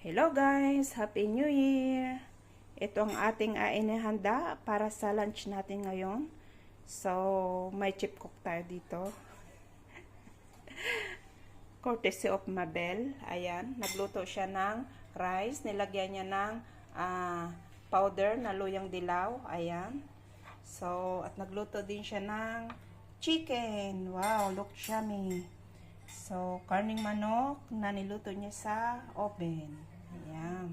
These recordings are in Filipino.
Hello guys! Happy New Year! Ito ang ating inihanda para sa lunch natin ngayon. So, may chip cook tayo dito. Courtesy of Mabel. Ayan, nagluto siya ng rice. Nilagyan niya ng powder na luyang dilaw. Ayan. So, at nagluto din siya ng chicken. Wow, look yummy. So, karning manok na niluto niya sa oven. Ayan.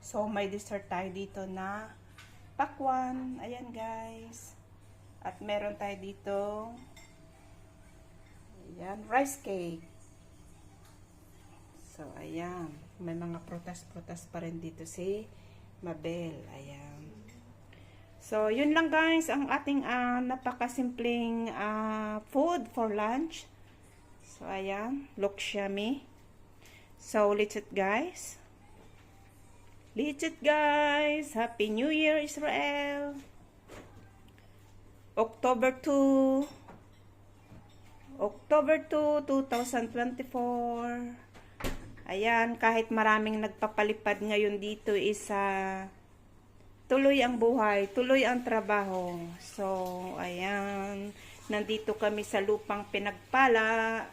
So, may dessert tayo dito na pakwan. Ayan, guys. At meron tayo dito ayan, rice cake. So, ayan. May mga prutas-prutas pa rin dito si Mabel. Ayan. So, yun lang guys ang ating napakasimpleng food for lunch. So, ayan. Looks yummy. So, let's eat guys. Let's eat guys. Happy New Year, Israel. October 2, 2024. Ayan, kahit maraming nagpapalipad ngayon dito is tuloy ang buhay, tuloy ang trabaho. So, ayan, nandito kami sa lupang pinagpala.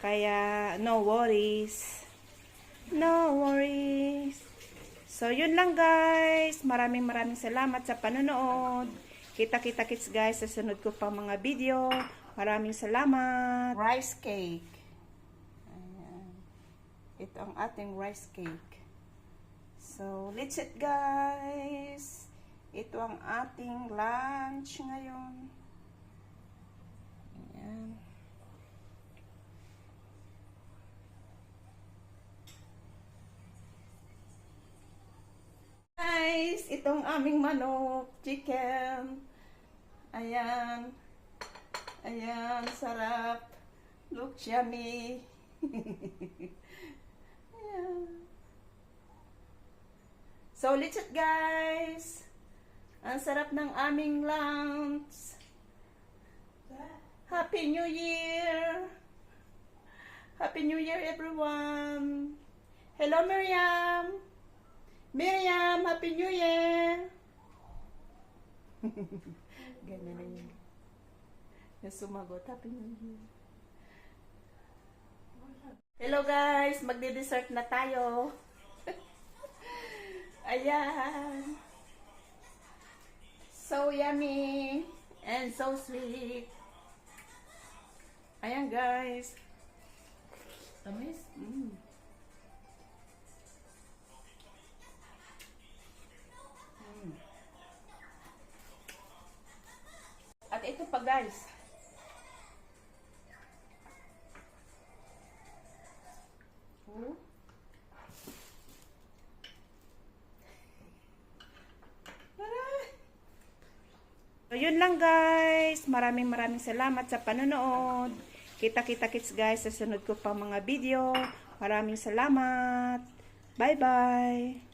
Kaya, no worries. No worries. So, yun lang guys. Maraming salamat sa panonood. Kita-kita kits guys sa sunod ko pang mga video. Maraming salamat. Rice cake. Ayan. Ito ang ating rice cake. So, let's eat guys. Ito ang ating lunch ngayon. Ayan. Guys, itong aming manok, chicken. Ayan. Ayan, sarap. Look yummy. Ayan. So, let's eat guys. Ang sarap ng aming lunch. Happy New Year. Happy New Year everyone. Hello Miriam. Miriam, Happy New Year! Ganyan na yun. Yung sumagot, Happy New Year. Hello guys, magde-dessert na tayo. Ayan. So yummy and so sweet. Ayan guys. Tamis? At ito pa guys. So, yun lang guys. Maraming salamat sa panonood. Kita-kita kits guys sa sunod ko pang mga video. Maraming salamat. Bye-bye.